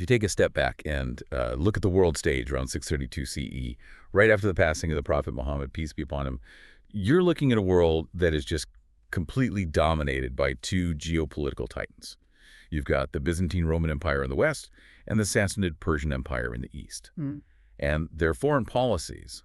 If you take a step back and look at the world stage around 632 CE, right after the passing of the Prophet Muhammad, peace be upon him, you're looking at a world that is just completely dominated by two geopolitical titans. You've got the Byzantine Roman Empire in the west and the Sassanid Persian Empire in the east. And their foreign policies,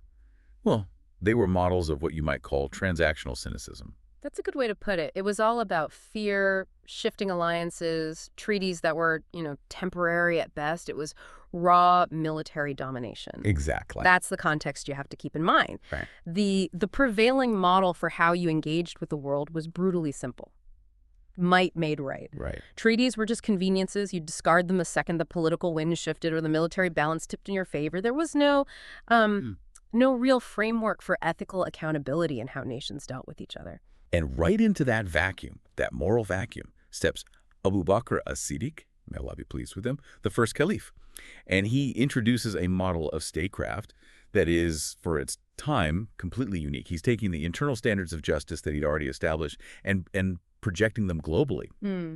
well, they were models of what you might call transactional cynicism. That's a good way to put it. It was all about fear, shifting alliances, treaties that were, temporary at best. It was raw military domination. Exactly. That's the context you have to keep in mind. Right. The prevailing model for how you engaged with the world was brutally simple. Might made right. Right. Treaties were just conveniences. You'd discard them the second the political wind shifted or the military balance tipped in your favor. There was no real framework for ethical accountability in how nations dealt with each other. And right into that vacuum, that moral vacuum, steps Abu Bakr As-Siddiq, may Allah be pleased with him, the first caliph. And he introduces a model of statecraft that is, for its time, completely unique. He's taking the internal standards of justice that he'd already established and projecting them globally.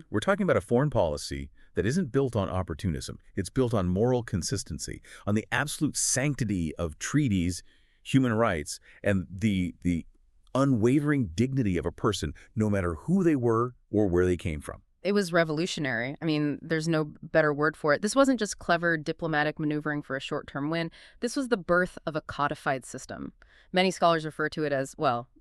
We're talking about a foreign policy that isn't built on opportunism. It's built on moral consistency, on the absolute sanctity of treaties, human rights, and the unwavering dignity of a person, no matter who they were or where they came from. It was revolutionary. I mean, there's no better word for it. This wasn't just clever diplomatic maneuvering for a short-term win. This was the birth of a codified system. Many scholars refer to it as,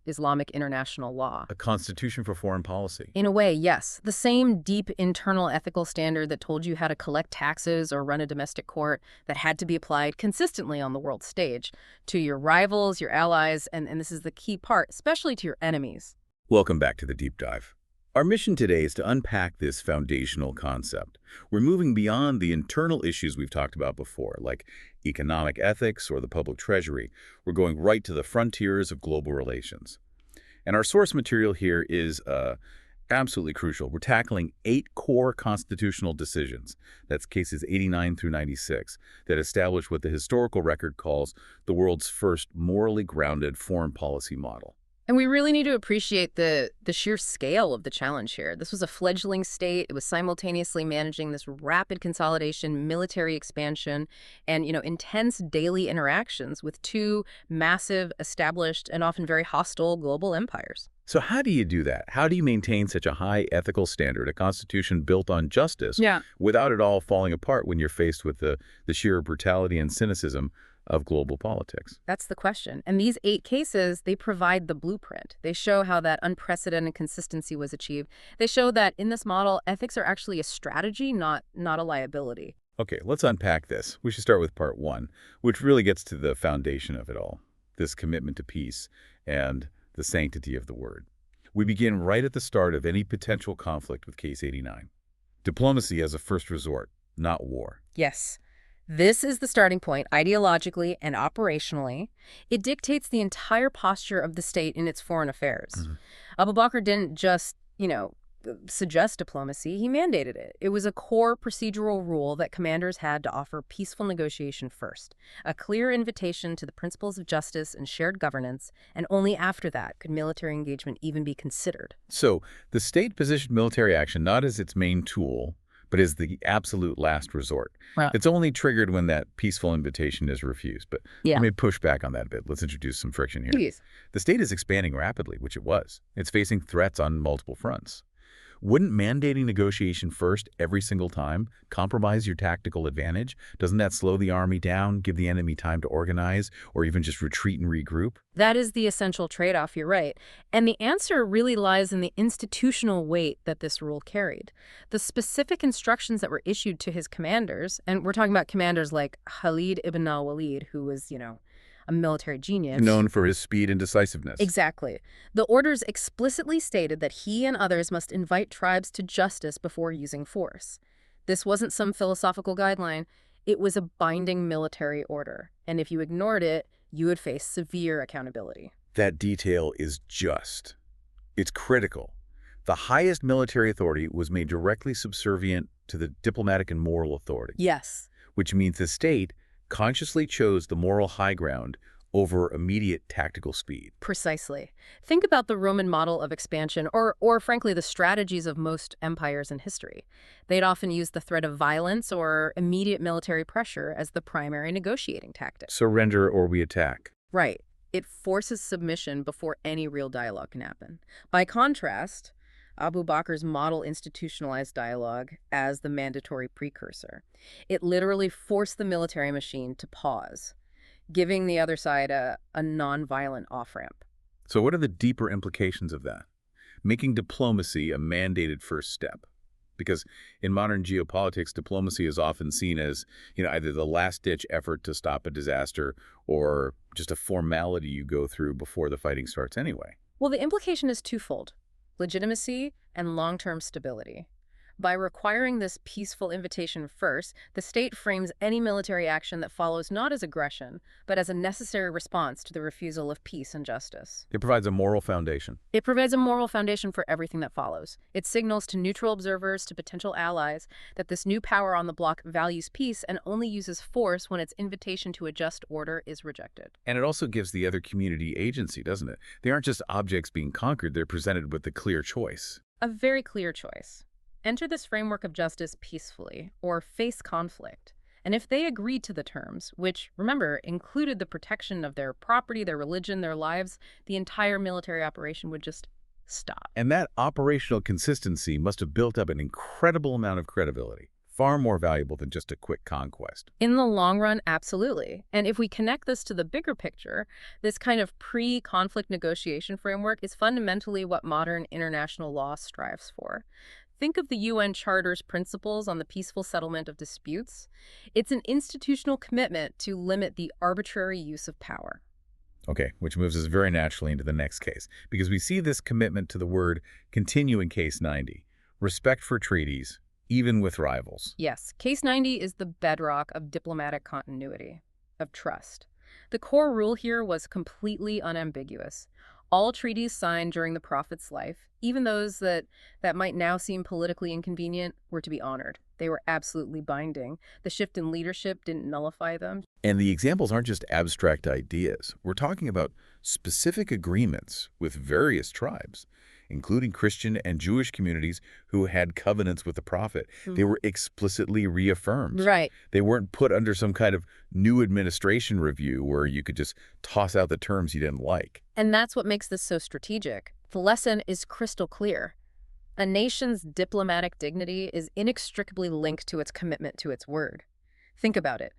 Islamic international law. A constitution for foreign policy. In a way, yes. The same deep internal ethical standard that told you how to collect taxes or run a domestic court that had to be applied consistently on the world stage to your rivals, your allies, and this is the key part, especially to your enemies. Welcome back to the Deep Dive. Our mission today is to unpack this foundational concept. We're moving beyond the internal issues we've talked about before, like economic ethics or the public treasury. We're going right to the frontiers of global relations. And our source material here is absolutely crucial. We're tackling 8 core constitutional decisions, that's cases 89 through 96, that establish what the historical record calls the world's first morally grounded foreign policy model. And we really need to appreciate the sheer scale of the challenge here. This was a fledgling state. It was simultaneously managing this rapid consolidation, military expansion, and, intense daily interactions with 2 massive, established, and often very hostile global empires. So how do you do that? How do you maintain such a high ethical standard, a constitution built on justice, without it all falling apart when you're faced with the sheer brutality and cynicism of global politics? That's the question. And these 8 cases, they provide the blueprint. They show how that unprecedented consistency was achieved. They show that in this model, ethics are actually a strategy, not a liability. Okay, let's unpack this. We should start with part 1, which really gets to the foundation of it all, this commitment to peace and the sanctity of the word. We begin right at the start of any potential conflict with Case 89. Diplomacy as a first resort, not war. Yes. This is the starting point, ideologically and operationally. It dictates the entire posture of the state in its foreign affairs. Abu Bakr didn't just, suggest diplomacy, he mandated it. It was a core procedural rule that commanders had to offer peaceful negotiation first, a clear invitation to the principles of justice and shared governance, and only after that could military engagement even be considered. So the state positioned military action not as its main tool, but as the absolute last resort. Well, it's only triggered when that peaceful invitation is refused. But let me push back on that a bit. Let's introduce some friction here. Please. The state is expanding rapidly, which it was. It's facing threats on multiple fronts. Wouldn't mandating negotiation first every single time compromise your tactical advantage? Doesn't that slow the army down, give the enemy time to organize, or even just retreat and regroup? That is the essential trade-off, you're right. And the answer really lies in the institutional weight that this rule carried. The specific instructions that were issued to his commanders, and we're talking about commanders like Khalid ibn al-Walid, who was, a military genius. Known for his speed and decisiveness. Exactly. The orders explicitly stated that he and others must invite tribes to justice before using force. This wasn't some philosophical guideline. It was a binding military order. And if you ignored it, you would face severe accountability. That detail is just. It's critical. The highest military authority was made directly subservient to the diplomatic and moral authority. Yes. Which means the state consciously chose the moral high ground over immediate tactical speed. Precisely. Think about the Roman model of expansion, or frankly, the strategies of most empires in history. They'd often use the threat of violence or immediate military pressure as the primary negotiating tactic. Surrender or we attack. Right. It forces submission before any real dialogue can happen. By contrast, Abu Bakr's model institutionalized dialogue as the mandatory precursor. It literally forced the military machine to pause, giving the other side a nonviolent off-ramp. So what are the deeper implications of that? Making diplomacy a mandated first step. Because in modern geopolitics, diplomacy is often seen as, either the last-ditch effort to stop a disaster or just a formality you go through before the fighting starts anyway. Well, the implication is twofold: legitimacy and long-term stability. By requiring this peaceful invitation first, the state frames any military action that follows not as aggression, but as a necessary response to the refusal of peace and justice. It provides a moral foundation. It provides a moral foundation for everything that follows. It signals to neutral observers, to potential allies, that this new power on the block values peace and only uses force when its invitation to a just order is rejected. And it also gives the other community agency, doesn't it? They aren't just objects being conquered, they're presented with a clear choice. A very clear choice. Enter this framework of justice peacefully, or face conflict. And if they agreed to the terms, which, remember, included the protection of their property, their religion, their lives, the entire military operation would just stop. And that operational consistency must have built up an incredible amount of credibility, far more valuable than just a quick conquest. In the long run, absolutely. And if we connect this to the bigger picture, this kind of pre-conflict negotiation framework is fundamentally what modern international law strives for. Think of the UN Charter's principles on the peaceful settlement of disputes. It's an institutional commitment to limit the arbitrary use of power. Okay, which moves us very naturally into the next case, because we see this commitment to the word continue in Case 90. Respect for treaties, even with rivals. Yes, Case 90 is the bedrock of diplomatic continuity, of trust. The core rule here was completely unambiguous. All treaties signed during the Prophet's life, even those that might now seem politically inconvenient, were to be honored. They were absolutely binding. The shift in leadership didn't nullify them. And the examples aren't just abstract ideas. We're talking about specific agreements with various tribes, including Christian and Jewish communities who had covenants with the Prophet. They were explicitly reaffirmed. Right. They weren't put under some kind of new administration review where you could just toss out the terms you didn't like. And that's what makes this so strategic. The lesson is crystal clear. A nation's diplomatic dignity is inextricably linked to its commitment to its word. Think about it.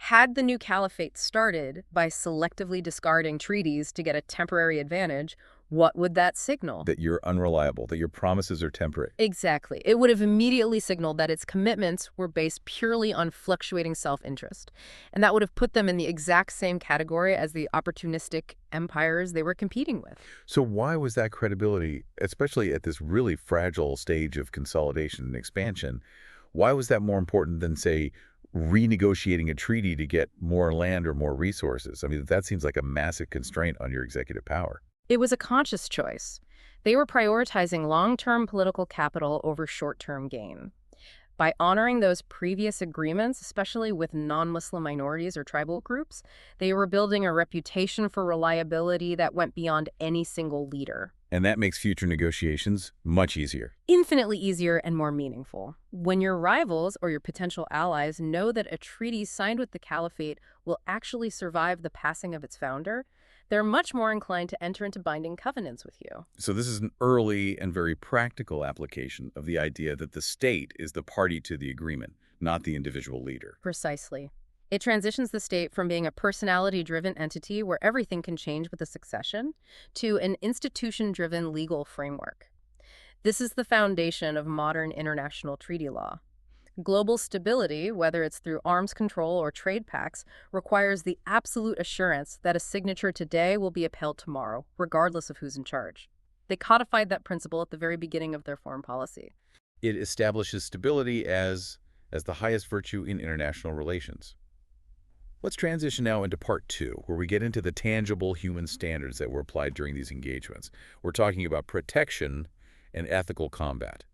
Had the new caliphate started by selectively discarding treaties to get a temporary advantage, what would that signal? That you're unreliable, that your promises are temporary. Exactly. It would have immediately signaled that its commitments were based purely on fluctuating self-interest. And that would have put them in the exact same category as the opportunistic empires they were competing with. So why was that credibility, especially at this really fragile stage of consolidation and expansion, why was that more important than, say, renegotiating a treaty to get more land or more resources? I mean, that seems like a massive constraint on your executive power. It was a conscious choice. They were prioritizing long-term political capital over short-term gain. By honoring those previous agreements, especially with non-Muslim minorities or tribal groups, they were building a reputation for reliability that went beyond any single leader. And that makes future negotiations much easier. Infinitely easier and more meaningful. When your rivals or your potential allies know that a treaty signed with the caliphate will actually survive the passing of its founder, they're much more inclined to enter into binding covenants with you. So this is an early and very practical application of the idea that the state is the party to the agreement, not the individual leader. Precisely. It transitions the state from being a personality-driven entity where everything can change with a succession to an institution-driven legal framework. This is the foundation of modern international treaty law. Global stability, whether it's through arms control or trade pacts, requires the absolute assurance that a signature today will be upheld tomorrow, regardless of who's in charge. They codified that principle at the very beginning of their foreign policy. It establishes stability as the highest virtue in international relations. Let's transition now into part 2, where we get into the tangible human standards that were applied during these engagements. We're talking about protection and ethical combat.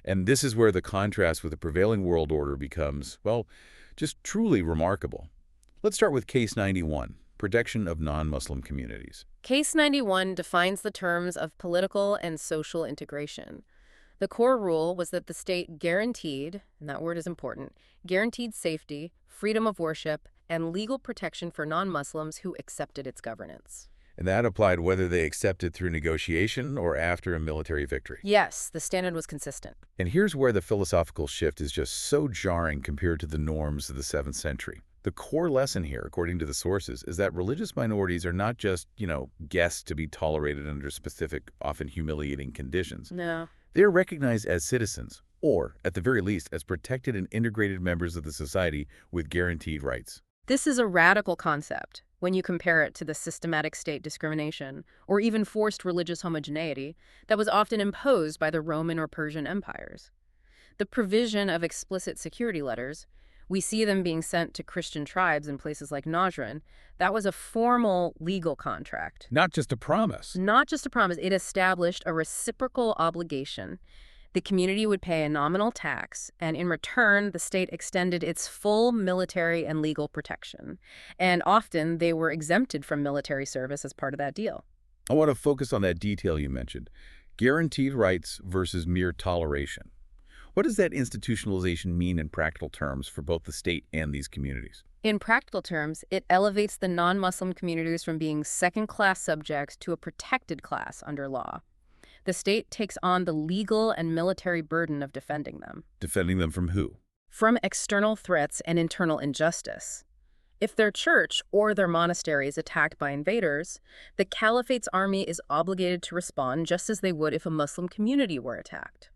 And this is where the contrast with the prevailing world order becomes, well, just truly remarkable. Let's start with Case 91, protection of non-Muslim communities. Case 91 defines the terms of political and social integration. The core rule was that the state guaranteed, and that word is important, guaranteed safety, freedom of worship, and legal protection for non-Muslims who accepted its governance. And that applied whether they accepted through negotiation or after a military victory. Yes, the standard was consistent. And here's where the philosophical shift is just so jarring compared to the norms of the 7th century. The core lesson here, according to the sources, is that religious minorities are not just, guests to be tolerated under specific, often humiliating conditions. No. They're recognized as citizens, or, at the very least, as protected and integrated members of the society with guaranteed rights. This is a radical concept when you compare it to the systematic state discrimination or even forced religious homogeneity that was often imposed by the Roman or Persian empires. The provision of explicit security letters, we see them being sent to Christian tribes in places like Najran, that was a formal legal contract. Not just a promise. Not just a promise, it established a reciprocal obligation. The community would pay a nominal tax, and in return, the state extended its full military and legal protection. And often, they were exempted from military service as part of that deal. I want to focus on that detail you mentioned. Guaranteed rights versus mere toleration. What does that institutionalization mean in practical terms for both the state and these communities? In practical terms, it elevates the non-Muslim communities from being second-class subjects to a protected class under law. The state takes on the legal and military burden of defending them. Defending them from who? From external threats and internal injustice. If their church or their monastery is attacked by invaders, the caliphate's army is obligated to respond just as they would if a Muslim community were attacked.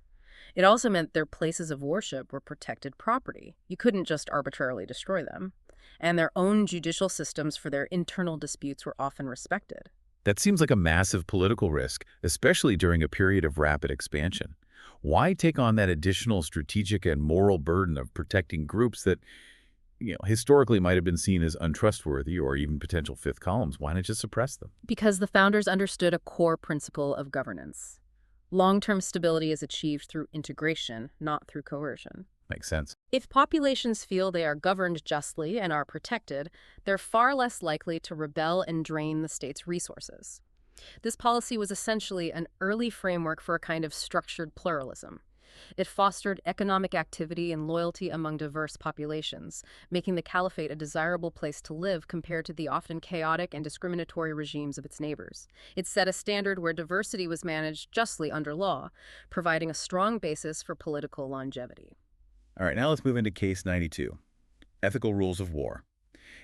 It also meant their places of worship were protected property. You couldn't just arbitrarily destroy them. And their own judicial systems for their internal disputes were often respected. That seems like a massive political risk, especially during a period of rapid expansion. Why take on that additional strategic and moral burden of protecting groups that, historically might have been seen as untrustworthy or even potential fifth columns? Why not just suppress them? Because the founders understood a core principle of governance. Long-term stability is achieved through integration, not through coercion. Makes sense. If populations feel they are governed justly and are protected, they're far less likely to rebel and drain the state's resources. This policy was essentially an early framework for a kind of structured pluralism. It fostered economic activity and loyalty among diverse populations, making the caliphate a desirable place to live compared to the often chaotic and discriminatory regimes of its neighbors. It set a standard where diversity was managed justly under law, providing a strong basis for political longevity. All right, now let's move into Case 92, Ethical Rules of War.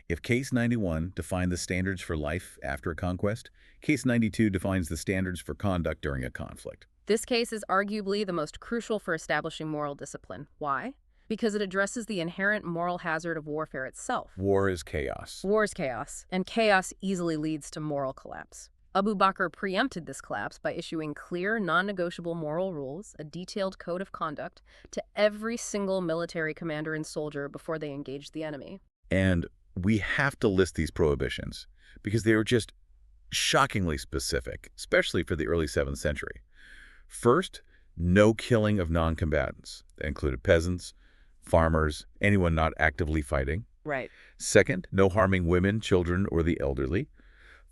If Case 91 defined the standards for life after a conquest, Case 92 defines the standards for conduct during a conflict. This case is arguably the most crucial for establishing moral discipline. Why? Because it addresses the inherent moral hazard of warfare itself. War is chaos. War is chaos, and chaos easily leads to moral collapse. Abu Bakr preempted this collapse by issuing clear, non-negotiable moral rules, a detailed code of conduct, to every single military commander and soldier before they engaged the enemy. And we have to list these prohibitions because they were just shockingly specific, especially for the early 7th century. First, no killing of non-combatants. That included peasants, farmers, anyone not actively fighting. Right. Second, no harming women, children, or the elderly.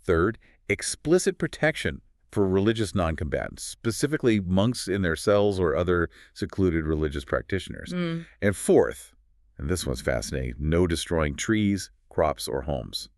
Third, explicit protection for religious non-combatants, specifically monks in their cells or other secluded religious practitioners. And fourth, and this one's fascinating, no destroying trees, crops, or homes,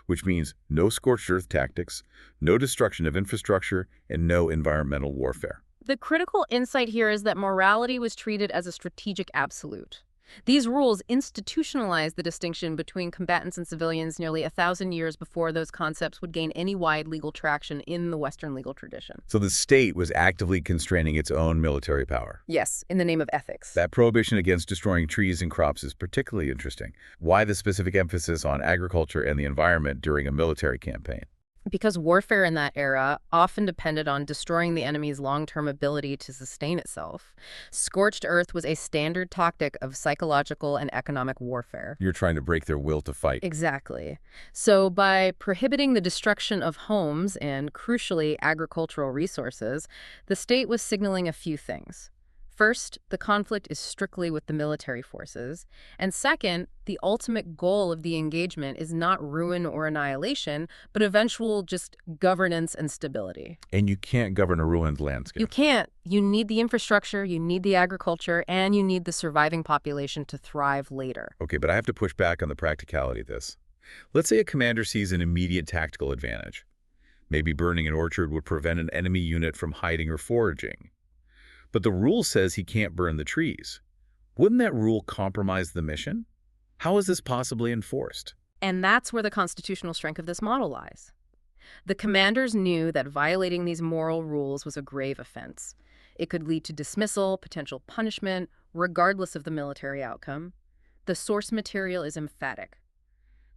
which means no scorched earth tactics, no destruction of infrastructure, and no environmental warfare. The critical insight here is that morality was treated as a strategic absolute. These rules institutionalized the distinction between combatants and civilians nearly 1,000 years before those concepts would gain any wide legal traction in the Western legal tradition. So the state was actively constraining its own military power. Yes, in the name of ethics. That prohibition against destroying trees and crops is particularly interesting. Why the specific emphasis on agriculture and the environment during a military campaign? Because warfare in that era often depended on destroying the enemy's long-term ability to sustain itself. Scorched earth was a standard tactic of psychological and economic warfare. You're trying to break their will to fight. Exactly. So by prohibiting the destruction of homes and, crucially, agricultural resources, the state was signaling a few things. First, the conflict is strictly with the military forces. And second, the ultimate goal of the engagement is not ruin or annihilation, but eventual just governance and stability. And you can't govern a ruined You landscape. can't. You need the infrastructure, you need the agriculture, and you need the surviving population to thrive later. Okay, but I have to push back on the practicality of this. Let's say a commander sees an immediate tactical advantage. Maybe burning an orchard would prevent an enemy unit from hiding or foraging. But the rule says he can't burn the trees. Wouldn't that rule compromise the mission? How is this possibly enforced? And that's where the constitutional strength of this model lies. The commanders knew that violating these moral rules was a grave offense. It could lead to dismissal, potential punishment, regardless of the military outcome. The source material is emphatic.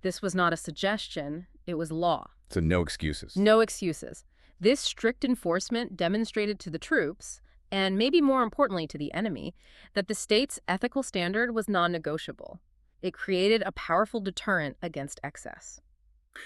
This was not a suggestion, it was law. So no excuses. No excuses. This strict enforcement demonstrated to the troops, and maybe more importantly to the enemy, that the state's ethical standard was non-negotiable. It created a powerful deterrent against excess.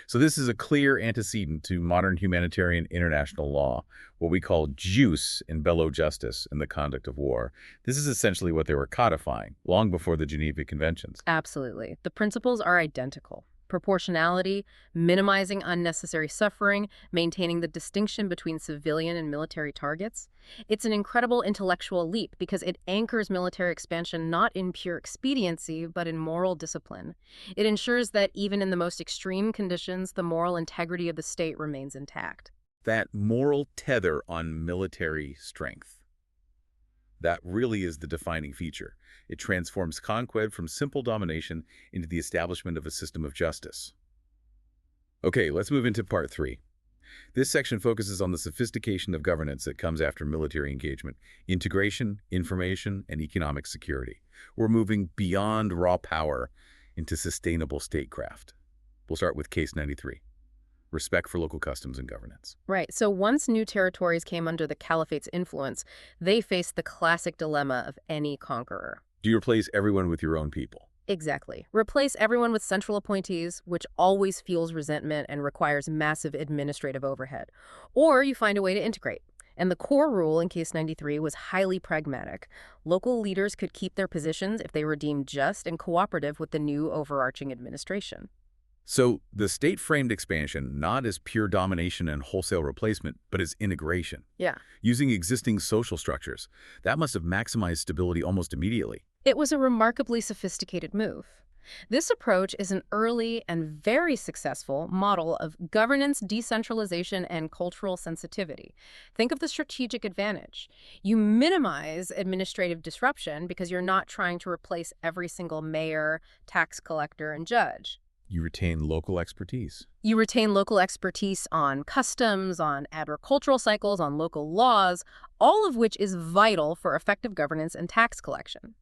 So this is a clear antecedent to modern humanitarian international law, what we call jus in bello justice in the conduct of war. This is essentially what they were codifying long before the Geneva Conventions. Absolutely. The principles are identical. Proportionality, minimizing unnecessary suffering, maintaining the distinction between civilian and military targets. It's an incredible intellectual leap because it anchors military expansion not in pure expediency, but in moral discipline. It ensures that even in the most extreme conditions, the moral integrity of the state remains intact. That moral tether on military strength. That really is the defining feature. It transforms conquest from simple domination into the establishment of a system of justice. Okay, let's move into part 3. This section focuses on the sophistication of governance that comes after military engagement, integration, information, and economic security. We're moving beyond raw power into sustainable statecraft. We'll start with Case 93. Respect for local customs and governance. Right. So once new territories came under the caliphate's influence, they faced the classic dilemma of any conqueror. Do you replace everyone with your own people? Exactly. Replace everyone with central appointees, which always fuels resentment and requires massive administrative overhead. Or you find a way to integrate. And the core rule in Case 93 was highly pragmatic. Local leaders could keep their positions if they were deemed just and cooperative with the new overarching administration. So the state framed expansion not as pure domination and wholesale replacement, but as integration. Yeah. Using existing social structures. That must have maximized stability almost immediately. It was a remarkably sophisticated move. This approach is an early and very successful model of governance, decentralization, and cultural sensitivity. Think of the strategic advantage. You minimize administrative disruption because you're not trying to replace every single mayor, tax collector, and judge. You retain local expertise. You retain local expertise on customs, on agricultural cycles, on local laws, all of which is vital for effective governance and tax collection.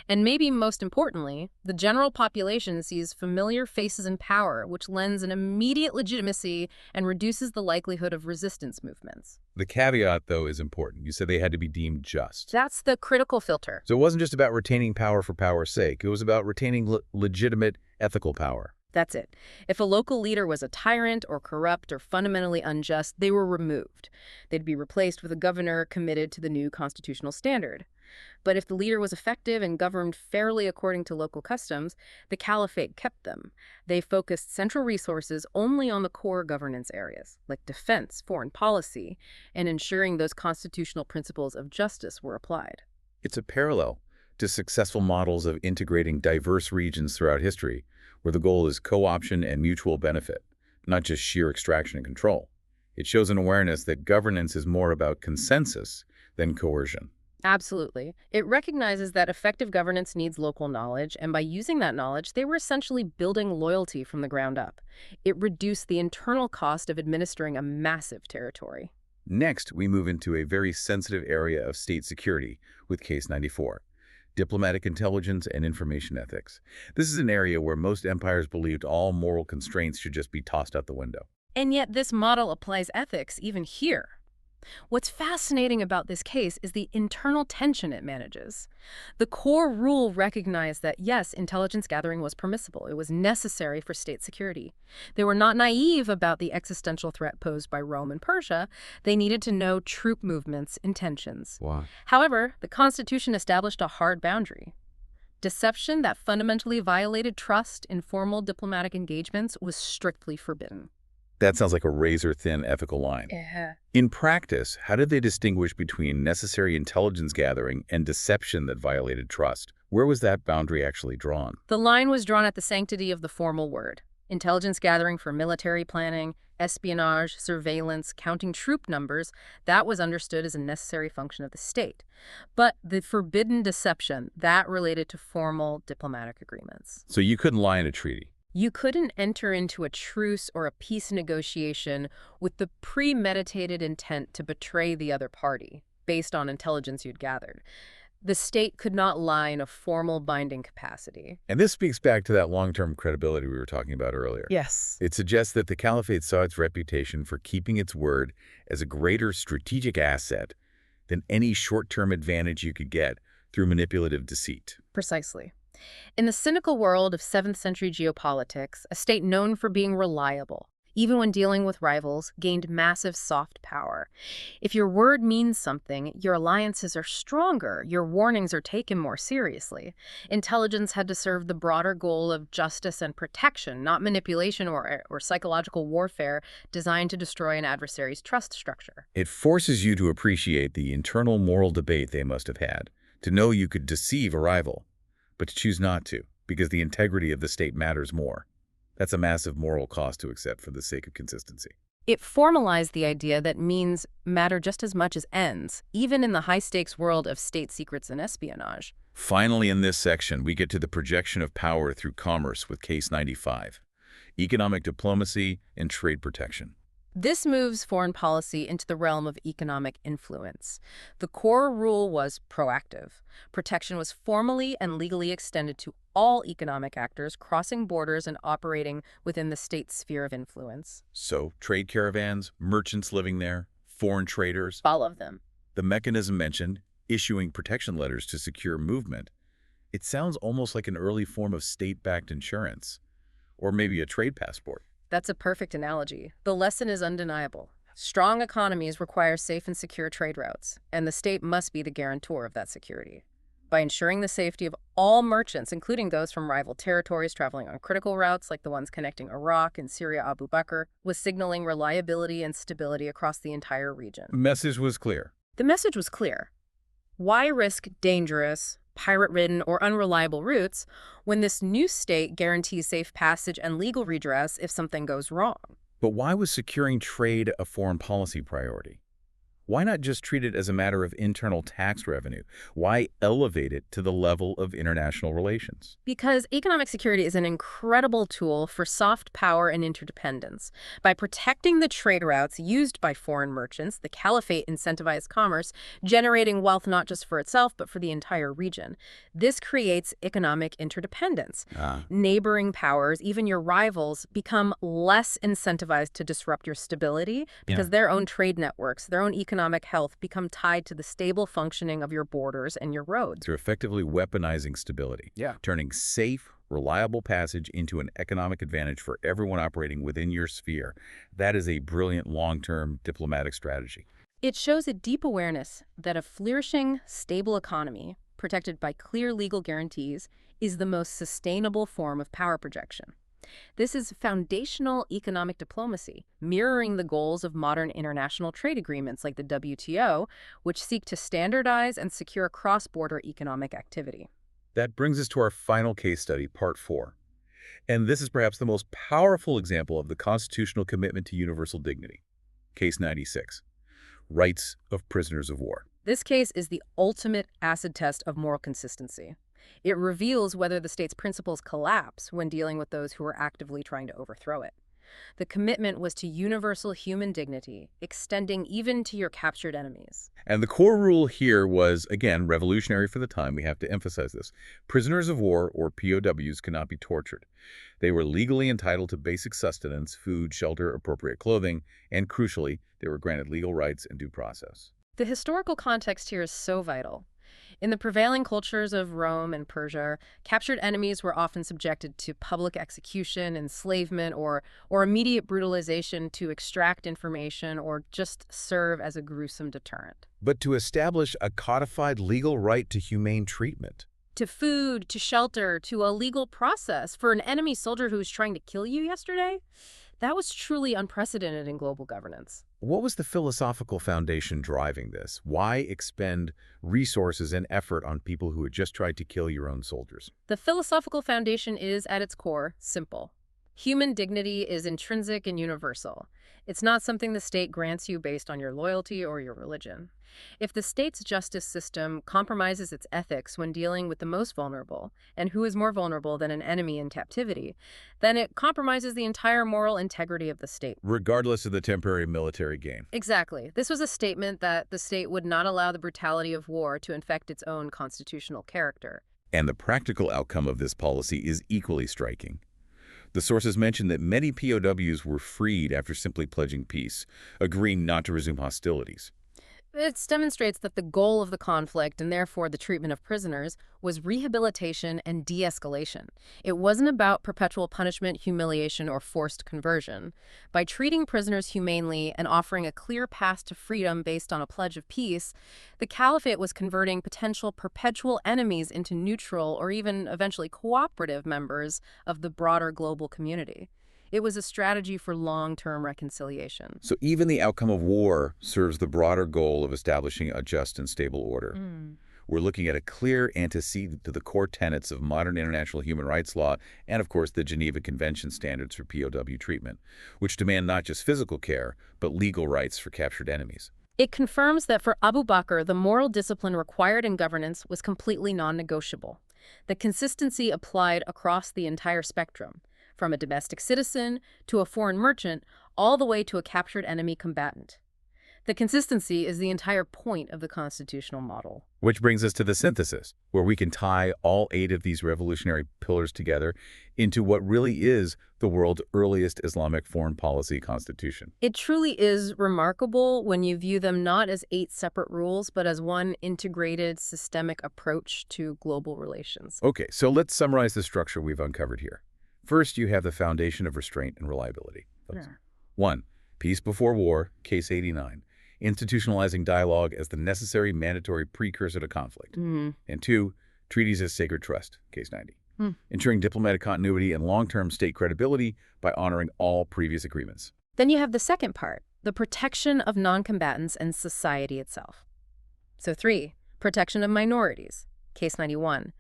And maybe most importantly, the general population sees familiar faces in power, which lends an immediate legitimacy and reduces the likelihood of resistance movements. The caveat, though, is important. You said they had to be deemed just. That's the critical filter. So it wasn't just about retaining power for power's sake. It was about retaining legitimate ethical power. That's it. If a local leader was a tyrant or corrupt or fundamentally unjust, they were removed. They'd be replaced with a governor committed to the new constitutional standard. But if the leader was effective and governed fairly according to local customs, the caliphate kept them. They focused central resources only on the core governance areas, like defense, foreign policy, and ensuring those constitutional principles of justice were applied. It's a parallel to successful models of integrating diverse regions throughout history, where the goal is co-option and mutual benefit, not just sheer extraction and control. It shows an awareness that governance is more about consensus than coercion. Absolutely. It recognizes that effective governance needs local knowledge, and by using that knowledge, they were essentially building loyalty from the ground up. It reduced the internal cost of administering a massive territory. Next, we move into a very sensitive area of state security with Case 94. Diplomatic intelligence and information ethics. This is an area where most empires believed all moral constraints should just be tossed out the window. And yet this model applies ethics even here. What's fascinating about this case is the internal tension it manages. The core rule recognized that, yes, intelligence gathering was permissible. It was necessary for state security. They were not naive about the existential threat posed by Rome and Persia. They needed to know troop movements, intentions. Why? However, the Constitution established a hard boundary. Deception that fundamentally violated trust in formal diplomatic engagements was strictly forbidden. That sounds like a razor-thin ethical line. Yeah. In practice, how did they distinguish between necessary intelligence gathering and deception that violated trust? Where was that boundary actually drawn? The line was drawn at the sanctity of the formal word. Intelligence gathering for military planning, espionage, surveillance, counting troop numbers, that was understood as a necessary function of the state. But the forbidden deception, that related to formal diplomatic agreements. So you couldn't lie in a treaty. You couldn't enter into a truce or a peace negotiation with the premeditated intent to betray the other party, based on intelligence you'd gathered. The state could not lie in a formal binding capacity. And this speaks back to that long-term credibility we were talking about earlier. Yes. It suggests that the caliphate saw its reputation for keeping its word as a greater strategic asset than any short-term advantage you could get through manipulative deceit. Precisely. In the cynical world of 7th century geopolitics, a state known for being reliable, even when dealing with rivals, gained massive soft power. If your word means something, your alliances are stronger, your warnings are taken more seriously. Intelligence had to serve the broader goal of justice and protection, not manipulation or psychological warfare designed to destroy an adversary's trust structure. It forces you to appreciate the internal moral debate they must have had, to know you could deceive a rival, but to choose not to, because the integrity of the state matters more. That's a massive moral cost to accept for the sake of consistency. It formalized the idea that means matter just as much as ends, even in the high-stakes world of state secrets and espionage. Finally, in this section, we get to the projection of power through commerce with Case 95, economic diplomacy and trade protection. This moves foreign policy into the realm of economic influence. The core rule was proactive. Protection was formally and legally extended to all economic actors crossing borders and operating within the state's sphere of influence. So, trade caravans, merchants living there, foreign traders. All of them. The mechanism mentioned, issuing protection letters to secure movement. It sounds almost like an early form of state-backed insurance, or maybe a trade passport. That's a perfect analogy. The lesson is undeniable. Strong economies require safe and secure trade routes, and the state must be the guarantor of that security. By ensuring the safety of all merchants, including those from rival territories traveling on critical routes like the ones connecting Iraq and Syria Abu Bakr, was signaling reliability and stability across the entire region. The message was clear. The message was clear. Why risk dangerous, pirate-ridden, or unreliable routes when this new state guarantees safe passage and legal redress if something goes wrong? But why was securing trade a foreign policy priority? Why not just treat it as a matter of internal tax revenue? Why elevate it to the level of international relations? Because economic security is an incredible tool for soft power and interdependence. By protecting the trade routes used by foreign merchants, the caliphate incentivized commerce, generating wealth not just for itself, but for the entire region. This creates economic interdependence. Neighboring powers, even your rivals, become less incentivized to disrupt your stability because their own trade networks, their own economic health become tied to the stable functioning of your borders and your roads. They're effectively weaponizing stability, turning safe, reliable passage into an economic advantage for everyone operating within your sphere. That is a brilliant long-term diplomatic strategy. It shows a deep awareness that a flourishing, stable economy, protected by clear legal guarantees, is the most sustainable form of power projection. This is foundational economic diplomacy, mirroring the goals of modern international trade agreements like the WTO, which seek to standardize and secure cross-border economic activity. That brings us to our final case study, Part 4. And this is perhaps the most powerful example of the constitutional commitment to universal dignity. Case 96, Rights of Prisoners of War. This case is the ultimate acid test of moral consistency. It reveals whether the state's principles collapse when dealing with those who are actively trying to overthrow it. The commitment was to universal human dignity, extending even to your captured enemies. And the core rule here was, again, revolutionary for the time. We have to emphasize this. Prisoners of war, or POWs, cannot be tortured. They were legally entitled to basic sustenance, food, shelter, appropriate clothing, and crucially, they were granted legal rights and due process. The historical context here is so vital. In the prevailing cultures of Rome and Persia, captured enemies were often subjected to public execution, enslavement, or immediate brutalization to extract information or just serve as a gruesome deterrent. But to establish a codified legal right to humane treatment. To food, to shelter, to a legal process for an enemy soldier who was trying to kill you yesterday, that was truly unprecedented in global governance. What was the philosophical foundation driving this? Why expend resources and effort on people who had just tried to kill your own soldiers? The philosophical foundation is, at its core, simple. Human dignity is intrinsic and universal. It's not something the state grants you based on your loyalty or your religion. If the state's justice system compromises its ethics when dealing with the most vulnerable, and who is more vulnerable than an enemy in captivity, then it compromises the entire moral integrity of the state. Regardless of the temporary military gain. Exactly. This was a statement that the state would not allow the brutality of war to infect its own constitutional character. And the practical outcome of this policy is equally striking. The sources mention that many POWs were freed after simply pledging peace, agreeing not to resume hostilities. It demonstrates that the goal of the conflict, and therefore the treatment of prisoners, was rehabilitation and de-escalation. It wasn't about perpetual punishment, humiliation, or forced conversion. By treating prisoners humanely and offering a clear path to freedom based on a pledge of peace, the caliphate was converting potential perpetual enemies into neutral or even eventually cooperative members of the broader global community. It was a strategy for long-term reconciliation. So even the outcome of war serves the broader goal of establishing a just and stable order. We're looking at a clear antecedent to the core tenets of modern international human rights law and, of course, the Geneva Convention standards for POW treatment, which demand not just physical care, but legal rights for captured enemies. It confirms that for Abu Bakr, the moral discipline required in governance was completely non-negotiable. The consistency applied across the entire spectrum, from a domestic citizen to a foreign merchant, all the way to a captured enemy combatant. The consistency is the entire point of the constitutional model. Which brings us to the synthesis, where we can tie all 8 of these revolutionary pillars together into what really is the world's earliest Islamic foreign policy constitution. It truly is remarkable when you view them not as 8 separate rules, but as one integrated, systemic approach to global relations. Okay, so let's summarize the structure we've uncovered here. First, you have the foundation of restraint and reliability. Yeah. 1. Peace before war, Case 89, institutionalizing dialogue as the necessary mandatory precursor to conflict. And 2. Treaties as sacred trust, Case 90, ensuring diplomatic continuity and long-term state credibility by honoring all previous agreements. Then you have the second part, the protection of non-combatants and society itself. So 3, protection of minorities, Case 91.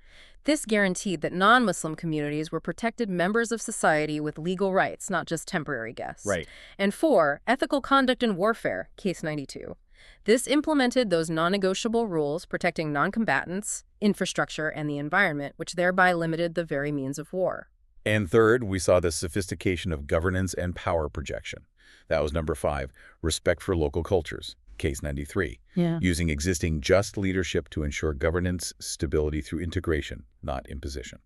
This guaranteed that non-Muslim communities were protected members of society with legal rights, not just temporary guests. Right. And 4, ethical conduct in warfare, Case 92. This implemented those non-negotiable rules protecting non-combatants, infrastructure, and the environment, which thereby limited the very means of war. And third, we saw the sophistication of governance and power projection. That was number 5, respect for local cultures, Case 93. Using existing just leadership to ensure governance stability through integration, not imposition.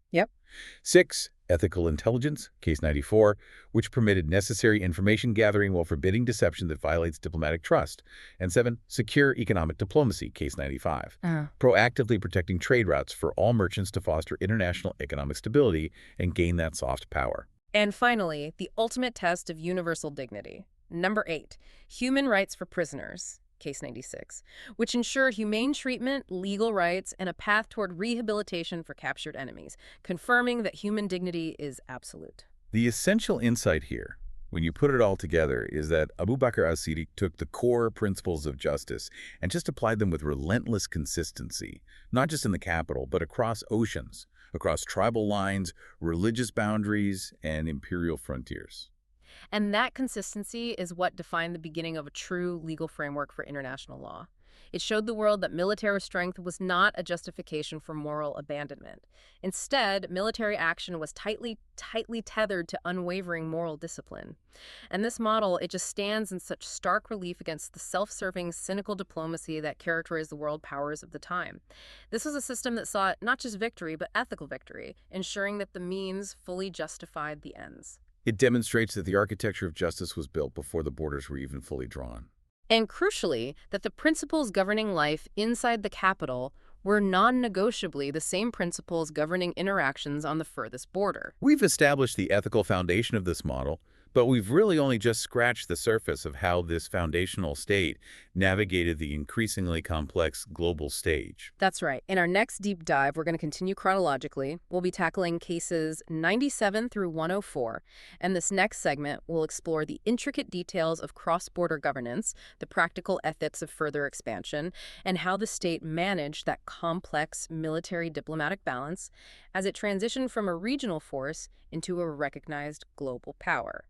6, ethical intelligence, Case 94, which permitted necessary information gathering while forbidding deception that violates diplomatic trust. And 7, secure economic diplomacy, Case 95, proactively protecting trade routes for all merchants to foster international economic stability and gain that soft power. And finally, the ultimate test of universal dignity. Number 8, human rights for prisoners, Case 96, which ensure humane treatment, legal rights, and a path toward rehabilitation for captured enemies, confirming that human dignity is absolute. The essential insight here, when you put it all together, is that Abu Bakr As-Siddiq took the core principles of justice and just applied them with relentless consistency, not just in the capital, but across oceans, across tribal lines, religious boundaries, and imperial frontiers. And that consistency is what defined the beginning of a true legal framework for international law. It showed the world that military strength was not a justification for moral abandonment. Instead, military action was tightly tethered to unwavering moral discipline. And this model, it just stands in such stark relief against the self-serving, cynical diplomacy that characterized the world powers of the time. This was a system that sought not just victory, but ethical victory, ensuring that the means fully justified the ends. It demonstrates that the architecture of justice was built before the borders were even fully drawn. And crucially, that the principles governing life inside the capital were non-negotiably the same principles governing interactions on the furthest border. We've established the ethical foundation of this model, but we've really only just scratched the surface of how this foundational state navigated the increasingly complex global stage. That's right. In our next deep dive, we're going to continue chronologically. We'll be tackling cases 97 through 104, and this next segment will explore the intricate details of cross-border governance, the practical ethics of further expansion, and how the state managed that complex military-diplomatic balance as it transitioned from a regional force into a recognized global power.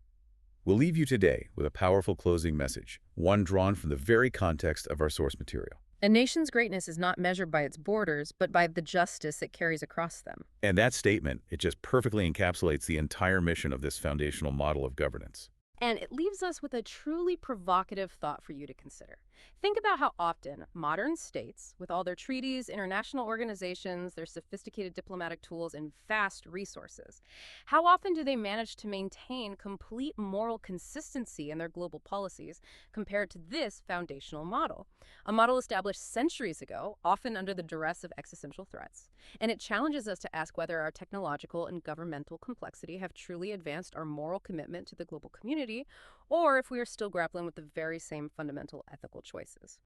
We'll leave you today with a powerful closing message, one drawn from the very context of our source material. A nation's greatness is not measured by its borders, but by the justice it carries across them. And that statement, it just perfectly encapsulates the entire mission of this foundational model of governance. And it leaves us with a truly provocative thought for you to consider. Think about how often modern states, with all their treaties, international organizations, their sophisticated diplomatic tools, and vast resources, how often do they manage to maintain complete moral consistency in their global policies compared to this foundational model? A model established centuries ago, often under the duress of existential threats. And it challenges us to ask whether our technological and governmental complexity have truly advanced our moral commitment to the global community, or if we are still grappling with the very same fundamental ethical choices.